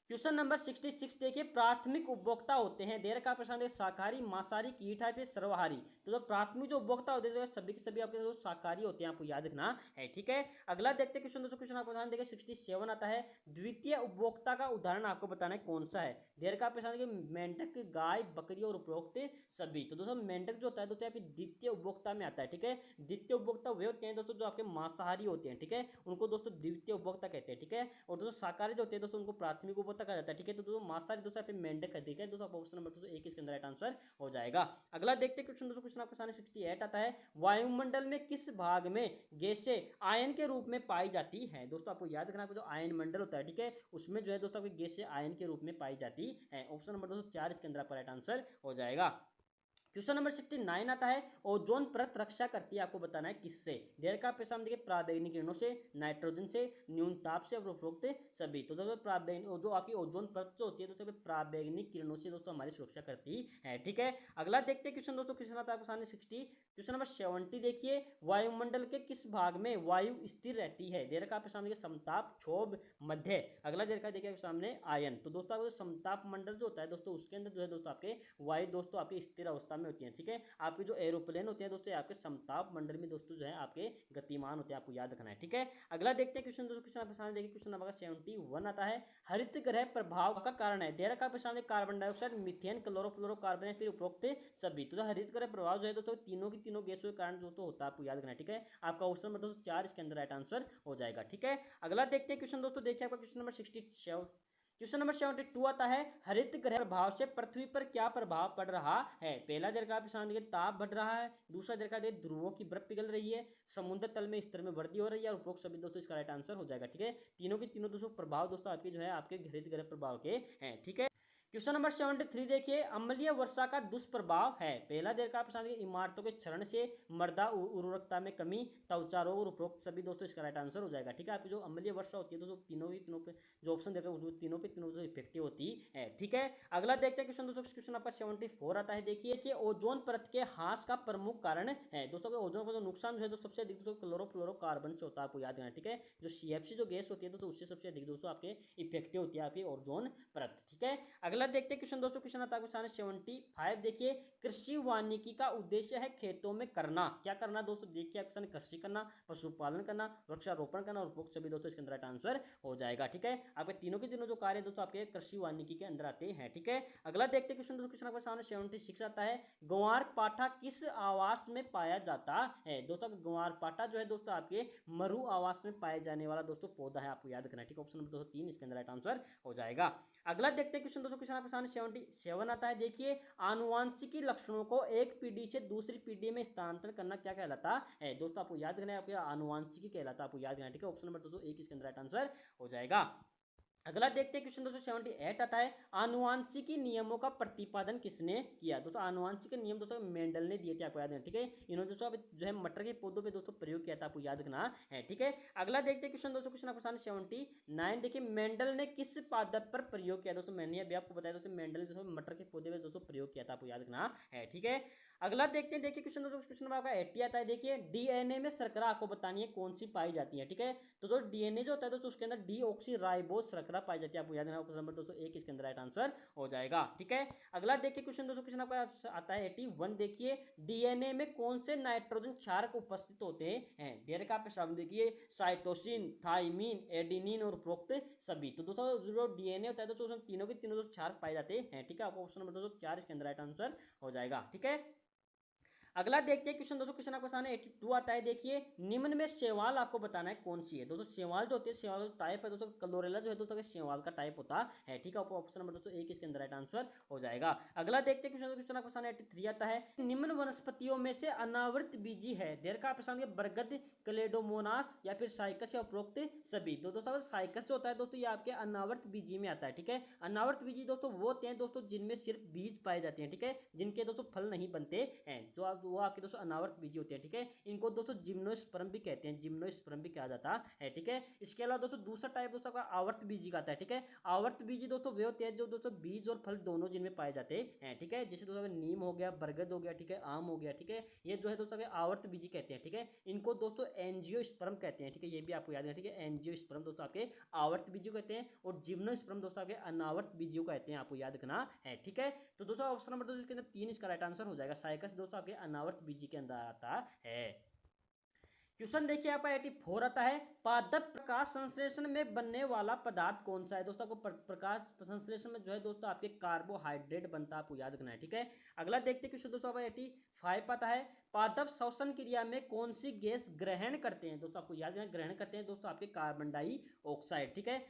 क्वेश्चन नंबर 66 देखिए, प्राथमिक उपभोक्ता होते हैं, देर का प्रश्न है, शाकाहारी, मांसाहारी, कीट है, फिर सर्वहारी। तो जो प्राथमिक जो उपभोक्ता होते हैं सभी के सभी आपके जो शाकाहारी होते हैं, आपको याद रखना है, ठीक है। अगला देखते हैं क्वेश्चन, दोस्तों क्वेश्चन आपको ध्यान देखिए 67 आता है, द्वितीय उपभोक्ता का उदाहरण आपको बताना है कौन सा है। देर का प्रश्न है, मेंढक, गाय, बकरी और उपरोक्त सभी। तो दोस्तों मेंढक जो होता है दोस्तों द्वितीय उपभोक्ता में आता है, ठीक है। द्वितीय उपभोक्ता वे होते हैं दोस्तों जो आपके मांसाहारी होते हैं, ठीक है, उनको दोस्तों द्वितीय उपभोक्ता कहते हैं, ठीक है। और दोस्तों शाकाहारी जो होते हैं दोस्तों उनको प्राथमिक उपभोक्ता कहा जाता है, ठीक है। तो दोस्तों मांसाहारी दोस्तों यहाँ पे मेंढक है, ठीक है दोस्तों। ऑप्शन नंबर दोस्तों एक इसके अंदर राइट आंसर हो जाएगा। अगला देखते हैं क्वेश्चन, दोस्तों क्वेश्चन आपके सामने 68 आता है, वायुमंडल में किस भाग में गैसें आयन के रूप में पाई जाती है। दोस्तों आपको याद रखना, जो आयन मंडल होता है, ठीक है, उसमें जो है दोस्तों आपकी गैसें आयन के रूप में पाई जाती है। ऑप्शन नंबर दोस्तों 4 इसके अंदर आपका राइट आंसर हो जाएगा। क्वेश्चन नंबर 69 आता है, ओजोन परत रक्षा करती है, आपको बताना है किससे। देर का प्रश्न देखिए, प्राबैंगनी किरणों से, नाइट्रोजन से, न्यून ताप से और उपरोक्त सभी। तो दोस्तों जो आपकी ओजोन परत जो होती है दोस्तों प्राबैंगनी किरणों से दोस्तों हमारी सुरक्षा करती है, ठीक है। अगला देखते हैं क्वेश्चन, दोस्तों क्वेश्चन आता है आपके सामने 60 क्वेश्चन नंबर 70 देखिए, वायुमंडल के किस भाग में वायु स्थिर रहती है। देर का प्रश्न देखिए, समताप, क्षोभ, मध्य। अगला देर का देखिए सामने आयन। तो दोस्तों आपको समताप मंडल जो होता है दोस्तों उसके अंदर जो है दोस्तों आपके वायु दोस्तों आपकी स्थिर अवस्था में होती है, ठीक है। आपके जो एरोप्लेन होते हैं दोस्तों आपके समताप मंडल में दोस्तों जो है आपके गतिमान होते हैं, आपको याद रखना है, ठीक है। अगला देखते हैं क्वेश्चन, दोस्तों क्वेश्चन आपके सामने देखिए, क्वेश्चन नंबर 71 आता है, हरित गृह प्रभाव का कारण है। देर का प्रश्न कार्बन डाइऑक्साइड, मीथेन, क्लोरोफ्लोरोकार्बन, फिर उपरोक्त सभी। तो हरित गृह प्रभाव जो है दोस्तों तीनों की तीनों गैसों के कारण जो तो होता है, आपको याद रखना है, ठीक है। आपका ऑप्शन नंबर दोस्तों 4 इसके अंदर राइट आंसर हो जाएगा, ठीक है। अगला देखते हैं क्वेश्चन, दोस्तों देखिए आपका क्वेश्चन नंबर 67 क्वेश्चन नंबर 72 आता है, हरित गृह प्रभाव से पृथ्वी पर क्या प्रभाव पड़ रहा है। पहला दरका प्रश्न देखिए, ताप बढ़ रहा है। दूसरा दरका देखिए, ध्रुवों की बर्फ पिघल रही है। समुद्र तल में स्तर में वृद्धि हो रही है। और उपरोक्त सभी दोस्तों इसका राइट आंसर हो जाएगा, ठीक है। तीनों की तीनों दोस्तों प्रभाव दोस्तों आपके जो है आपके हरित गृह प्रभाव के हैं, ठीक है। क्वेश्चन नंबर 73 देखिए, अम्लीय वर्षा का दुष्प्रभाव है। पहला देर का प्रश्न देखिए, इमारतों के क्षरण से मृदा उर्वरकता में कमी, त्वचा रोग और उपरोक्त सभी दोस्तों इसका राइट आंसर हो जाएगा, ठीक है। आपकी जो अम्लीय वर्षा होती है दोस्तों तीनों पे जो ऑप्शन देखा उसमें तीनों पे तीनों इफेक्टिव होती है, ठीक है। अगला देखते हैं क्वेश्चन, दोस्तों क्वेश्चन आपका 74 आता है, देखिए कि ओजोन परत के ह्रास का प्रमुख कारण है। दोस्तों ओजोन का जो नुकसान जो है तो सबसे अधिक दोस्तों क्लोरोफ्लोरोकार्बन से होता है, आपको याद रखना, ठीक है। जो CFC जो गैस होती है दोस्तों उससे सबसे अधिक दोस्तों आपके इफेक्टिव होती है आपकी ओजोन परत, ठीक है। अगला देखते हैं क्वेश्चन, दोस्तों क्वेश्चन आता है 75 देखिए, कृषि वानिकी का उद्देश्य है खेतों में करना। क्या करना दोस्तों, देखिए आपके सामने कृषि करना, पशुपालन करना, वृक्षारोपण करना और उपरोक्त सभी दोस्तों इसके अंदर राइट आंसर हो जाएगा, ठीक है। आपके तीनों के तीनों जो कार्य दोस्तों आपके कृषि वानिकी के अंदर आते हैं, ठीक है। अगला देखते हैं क्वेश्चन, दोस्तों क्वेश्चन आपके सामने 76 आता है, ग्वार पाठा किस आवास में पाया जाता है। दोस्तों ग्वार पाठा जो है दोस्तों आपके मरु आवास में पाए जाने वाला दोस्तों पौधा है, आपको याद रखना है, ठीक है। ऑप्शन नंबर 3 इसके अंदर राइट आंसर हो जाएगा। अगला देखते हैं क्वेश्चन, दोस्तों क्वेश्चन आपके सामने 77 आता है, देखिए आनुवांशिकी लक्षणों को एक पीढ़ी से दूसरी पीढ़ी में स्थानांतरण करना क्या कहलाता है। दोस्तों आपको याद रखना है, आपका आनुवांशिकी कहलाता है, आपको याद रखना है, ठीक है। ऑप्शन नंबर दोस्तों 1 इसके अंदर राइट आंसर हो जाएगा। अगला देखते हैं क्वेश्चन, दोस्तों 78 आता है, आनुवांशिकी नियमों का प्रतिपादन किसने किया। दोस्तों आनुवांशिकी नियम दोस्तों मेंडल ने दिए थे, आपको याद है, ठीक है। इन्होंने दोस्तों जो है मटर के पौधों पे दोस्तों प्रयोग किया था, आपको याद रखना है, ठीक है। अगला देखते हैं क्वेश्चन, दोस्तों क्वेश्चन आपके सामने 79 देखिए, मेंडल ने किस पादप पर प्रयोग किया। दोस्तों मैंने अभी आपको बताया दोस्तों मेंडल ने दोस्तों मटर के पौधे पर दोस्तों प्रयोग किया था, आपको याद रखना है, ठीक है। अगला देखते हैं, देखिए क्वेश्चन, दोस्तों क्वेश्चन आपका 80 आता है, देखिए DNA में शर्करा आपको बतानी है कौन सी पाई जाती है, ठीक है। तो जो DNA जो होता है दोस्तों उसके अंदर डीऑक्सीराइबोस शर्करा पाई जाती है, आपको याद क्वेश्चन नंबर 201 इसके अंदर राइट आंसर हो जाएगा, ठीक है। अगला देखिए क्वेश्चन, दोस्तों क्वेश्चन आपका आता है 81 देखिए, डीएनए में कौन से नाइट्रोजन क्षारक उपस्थित होते हैं। देर का प्रश्न देखिए, साइटोसिन, थाइमिन, एडेनिन और उपरोक्त सभी। तो दोस्तों जो डीएनए होता है दोस्तों उसमें तीनों के तीनों क्षारक पाए जाते हैं, ठीक है। आपको ऑप्शन नंबर 204 इसके अंदर राइट आंसर हो जाएगा, ठीक है। अगला देखते हैं क्वेश्चन, दोस्तों क्वेश्चन आपको सामने 82 आता है, देखिए निम्न में शैवाल आपको बताना है कौन सी है। दोस्तों शैवाल जो होती है, शैवाल जो टाइप है दोस्तों क्लोरेला जो है दोस्तों शैवाल का टाइप होता है, ठीक है। ऑप्शन नंबर दोस्तों 1 इसके अंदर राइट आंसर हो जाएगा। अगला देखते हैं क्वेश्चन आपको सामने 83 आता है, निम्न वनस्पतियों में से अनावृत बीजी है। देर का प्रश्न बरगद, क्लेडोमोनास या फिर साइकस या उपरोक्त सभी। तो दोस्तों साइकस जो होता है दोस्तों ये आपके अनावृत बीजी में आता है, ठीक है। अनावृत बीजी दोस्तों वो होते हैं दोस्तों जिनमें सिर्फ बीज पाए जाते हैं, ठीक है, जिनके दोस्तों फल नहीं बनते हैं। जो आप वो आपके दोस्तों अनावर्त बीजी होते हैं, ठीक है। इनको दोस्तों जिम्नोस्पर्म भी कहते हैं, जिम्नोस्पर्म भी कहा जाता है, ठीक है। इसके अलावा दोस्तों दूसरा टाइप दोस्तों का आवर्त बीजी का आता है, ठीक है। आवर्त बीजी दोस्तों वे होते हैं जो दोस्तों बीज और फल दोनों जिनमें पाए जाते हैं, ठीक है। जैसे दोस्तों नीम हो गया, बरगद हो गया, ठीक है, आम हो गया, ठीक है। ये जो है दोस्तों आवर्त बीजी कहते हैं, ठीक है। इनको दोस्तों एंजियोस्पर्म कहते हैं, ठीक है। ये भी आपको याद है, ठीक है। एंजियोस्पर्म दोस्तों आपके आवर्त बीजों कहते हैं और जिम्नोस्पर्म दोस्तों आपके अनावर्त बीजों कहते हैं, आपको याद रखना है, ठीक है। तो दोस्तों ऑप्शन नंबर दोस्तों इसके अंदर 3 इसका राइट आंसर हो जाएगा। साइकस दोस्तों आपके अनावर्त बीजी के अंदर आता है। क्वेश्चन देखिए आपका 84 आता है, पादप प्रकाश संश्लेषण में बनने वाला पदार्थ कौन सा है। दोस्तों आपको प्रकाश संश्लेषण में जो है दोस्तों आपके कार्बोहाइड्रेट बनता है, आपको याद रखना है, ठीक है। अगला देखते हैं क्वेश्चन दोस्तों आपका 85 आता है, पादप श्वसन क्रिया में कौन सी गैस ग्रहण करते हैं। दोस्तों आपको याद रखना, ग्रहण करते हैं दोस्तों आपके कार्बन डाइऑक्साइड, ठीक है।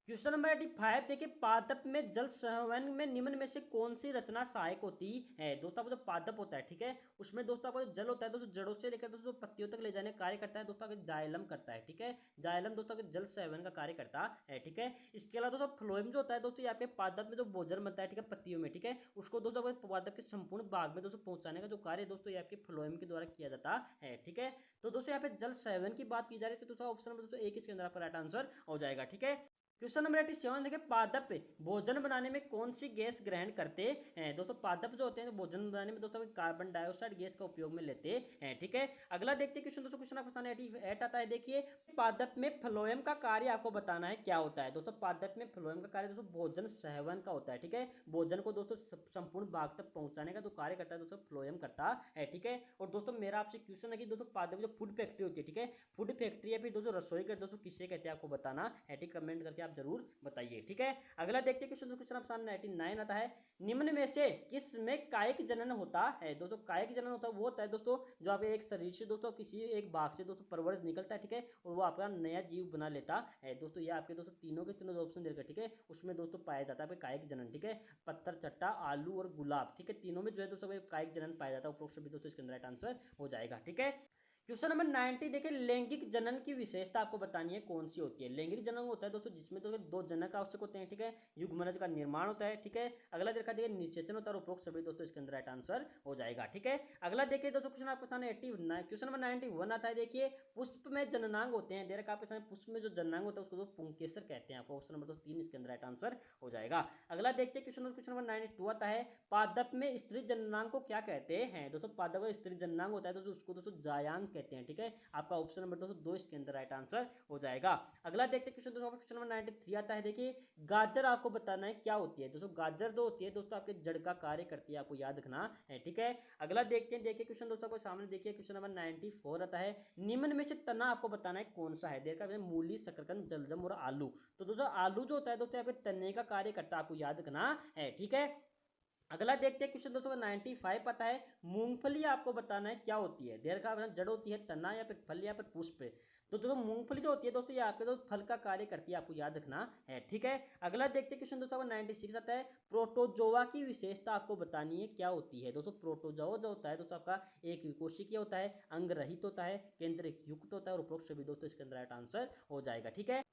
क्वेश्चन नंबर 85 देखिए, पादप में जल संवहन में निम्न में से कौन सी रचना सहायक होती है। दोस्तों आपको जो पादप होता है, ठीक है, उसमें दोस्तों आपको जल होता है दोस्तों जड़ों से लेकर दोस्तों पत्तियों तक ले जाने का कार्य करता है दोस्तों आपके जाइलम करता है, ठीक है। जाइलम दोस्तों आपके जल संवहन का कार्य करता है, ठीक है। इसके अलावा दोस्तों फ्लोएम जो होता है दोस्तों ये आपके पादप में जो भोजन बनता है, ठीक है, पत्तियों में, ठीक है, उसको दोस्तों आपके पादप के संपूर्ण भाग में दोस्तों पहुंचाने का जो कार्य दोस्तों ये आपके फ्लोएम के द्वारा किया जाता है, ठीक है। तो दोस्तों यहाँ पे जल संवहन की बात की जा रही थी, दोस्तों ऑप्शन नंबर दोस्तों 1 इसके अंदर आपका राइट आंसर हो जाएगा, ठीक है। क्वेश्चन नंबर 87 देखिए, पादप भोजन बनाने में कौन सी गैस ग्रहण करते हैं। दोस्तों पादप जो होते हैं तो भोजन बनाने में दोस्तों कार्बन डाइऑक्साइड गैस का उपयोग में लेते हैं, ठीक है। अगला देखते हैं क्वेश्चन दोस्तों, क्वेश्चन आपको 88 आता है, देखिए पादप में फ्लोएम का कार्य आपको बताना है क्या होता है। दोस्तों पादप में फ्लोएम का कार्य दोस्तों भोजन सहवन का होता है, ठीक है। भोजन को दोस्तों संपूर्ण भाग तक पहुंचाने का जो कार्य करता है दोस्तों फ्लोएम करता है, ठीक है। और दोस्तों मेरा आपसे क्वेश्चन है कि दोस्तों पादप जो फूड फैक्ट्री होती है, ठीक है, फूड फैक्ट्री या फिर दोस्तों रसोई घर दोस्तों किसे कहते हैं आपको बताना है, ठीक, कमेंट करके आप जरूर बताइए, ठीक है। अगला देखते हैं क्वेश्चन आपका 99 आता है, निम्न में से किस में कायिक जनन होता है। दोस्तों कायिक जनन होता है वो होता है दोस्तों जो आप एक शरीर से दोस्तों किसी एक भाग से दोस्तों परवर्त निकलता है, ठीक है, और वो आपका नया जीव बना लेता है। दोस्तों ये आपके दोस्तों तीनों के तीनों ऑप्शन दे रखा है, ठीक है, उसमें दोस्तों पाया जाता है कायिक जनन, ठीक है। पत्थर चट्टा, आलू और गुलाब, ठीक है, तीनों में जो है दोस्तों कायिक जनन पाया जाता है। उपरोक्त सभी दोस्तों इसके अंदर राइट आंसर हो जाएगा, ठीक है। क्वेश्चन नंबर 90 देखिए, लैंगिक जनन की विशेषता आपको बतानी है कौन सी होती है। लैंगिक जनन होता है दोस्तों जिसमें तो दो जनक आवश्यक होते हैं, ठीक है, युग्मनज का निर्माण होता है, ठीक है। अगला देखा देखिए निषेचन होता है। उपरोक्त सभी दोस्तों इसके अंदर राइट आंसर हो जाएगा, ठीक है। अगला देखिए दोस्तों क्वेश्चन आपके सामने 89 क्वेश्चन नंबर 91 आता है, देखिए पुष्प में जननांग होते हैं। देखा आपके सामने पुष्प में जो जननांग होता है उसको पुंकेसर कहते हैं। आपको ऑप्शन नंबर 3 इसके अंदर राइट आंसर हो जाएगा। अगला देखते हैं क्वेश्चन नंबर 92 आता है, पादप में स्त्री जननांग को क्या कहते हैं। दोस्तों पादप में स्त्री जननांग होता है दोस्तों उसको दोस्तों जायांग कहते हैं, ठीक है। आपका ऑप्शन नंबर दोस्तों 2 इसके अंदर राइट आंसर हो जाएगा। अगला देखते हैं क्वेश्चन नंबर 93 आता है, देखिए गाजर आपको बताना है क्या होती है। दोस्तों गाजर जो होती है दोस्तों आपके जड़ का कार्य करती है, आपको याद रखना है, ठीक है। अगला देखते हैं, देखिए क्वेश्चन दोस्तों को सामने देखिए क्वेश्चन नंबर 94 आता है, निम्न में से तना आपको बताना है कौन सा है। देखा मूली, शकरकंद, जलजम और आलू। तो दोस्तों आलू जो होता है दोस्तों आपके तने का कार्य करता है, आपको याद रखना है, ठीक है। अगला देखते हैं क्वेश्चन दोस्तों का 95 पता है, मूंगफली आपको बताना है क्या होती है। देर का जड़ होती है, तना या फिर फल या फिर पुष्प। तो दोस्तों मूंगफली जो होती है दोस्तों ये आपके दोस्तों फल का कार्य करती है, आपको याद रखना है, ठीक है। अगला देखते हैं क्वेश्चन दोस्तों का 96 आता है, प्रोटोजोआ की विशेषता आपको बतानी है क्या होती है। दोस्तों प्रोटोजोआ जो होता है दोस्तों आपका एक कोशिकीय होता है, अंग रहित होता है, केंद्र युक्त होता है और उपरोक्त सभी दोस्तों इसके अंदर राइट आंसर हो जाएगा, ठीक है।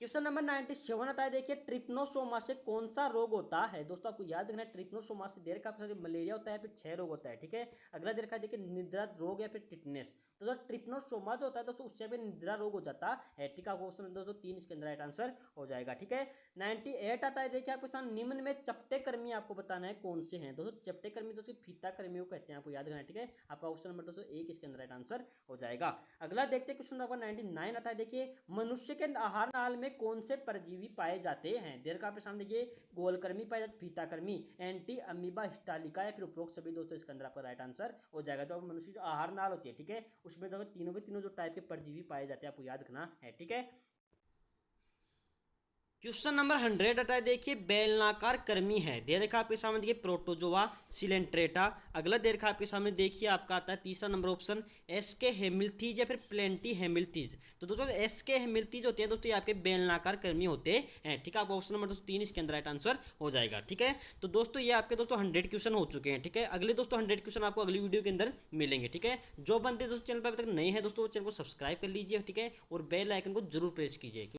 क्वेश्चन नंबर 97 आता है, देखिए ट्रिप्नोसोमा से कौन सा रोग होता है। दोस्तों आपको याद रखना है ट्रिप्नोसोमा से देर का मलेरिया होता है, फिर क्षय रोग होता है, ठीक है। अगला देर का देखिए निद्रा रोग या फिर टिटनेस। तो दोस्तों ट्रिप्नोसोमा जो होता है दोस्तों उससे भी निद्रा रोग हो जाता है, ठीक है। क्वेश्चन दोस्तों 3 इसके अंदर राइट आंसर हो जाएगा, ठीक है। 98 आता है, देखिए आपके सामने निम्न में चपटे कर्मी आपको बताना है कौन से हैं। दोस्तों चपटे कर्मी दोस्तों फीता कर्मियों कहते हैं, आपको याद रखना है, ठीक है। आपका ऑप्शन नंबर दोस्तों 1 इसके अंदर राइट आंसर हो जाएगा। अगला देखते हैं क्वेश्चन नंबर 99 आता है, देखिए मनुष्य के आहार नाल में कौन से जीवी पाए जाते हैं। देर का आपके सामने देखिए गोलकर्मी पाए जाते, फीताकर्मी, एंटी अमीबा हिस्टालिका या फिर उपरोक्त सभी दोस्तों इसके अंदर आपका राइट आंसर हो जाएगा। तो मनुष्य जो आहार नाल होती है, ठीक है, उसमें तो तीनों के तीनों जो टाइप के परजीवी पाए जाते हैं, आपको याद रखना है, ठीक है। क्वेश्चन नंबर 100 आता है, देखिए बेलनाकार कर्मी है। दे रखा आपके सामने देखिए प्रोटोजोआ सिलेंट्रेटा। अगला दे रखा आपके सामने देखिए आपका आता है तीसरा नंबर ऑप्शन एसके हेमिल्थीज या फिर प्लेंटी हेमिल्थीज। तो दोस्तों एसके हेमिल्थीज होते हैं दोस्तों ये आपके बेलनाकार कर्मी होते हैं, ठीक है। आपका ऑप्शन नंबर दोस्तों 3 इसके अंदर राइट आंसर हो जाएगा, ठीक है। तो दोस्तों ये आपके दोस्तों 100 क्वेश्चन हो चुके हैं, ठीक है। अगले दोस्तों 100 क्वेश्चन आपको अगली वीडियो के अंदर मिलेंगे, ठीक है। जो बंदे दोस्तों चैनल पर अभी तक नए हैं दोस्तों चैनल को सब्सक्राइब कर लीजिए, ठीक है, और बेल आइकन को जरूर प्रेस कीजिए।